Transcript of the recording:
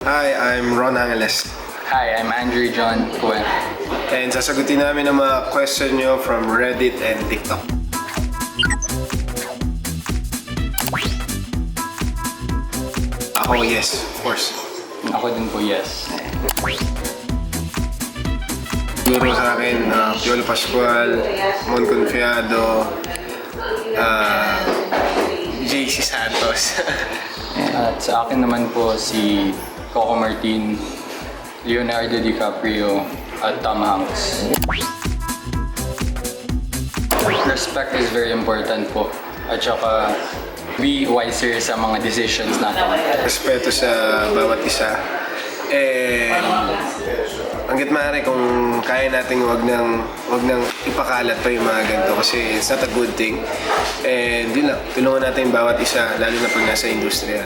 Hi, I'm Ron Angeles. Hi, I'm Andrew John Puen. And sasagutin namin ang mga question nyo from Reddit and TikTok. Ako, yes, of course. Ako din po, yes. Siguro sa akin, Piolo Pascual, Mon Confiado, JC Santos. At sa akin naman po si Coco Martin, Leonardo DiCaprio, at Tom Hanks. Respect is very important po. At saka be wiser sa mga decisions natin. Respeto sa bawat isa. And hanggat maaari kung kaya natin wag nang ipakalat pa yung mga ganito kasi it's not a good thing. And yun lang, tulungan natin yung bawat isa lalo na pag nasa industriya.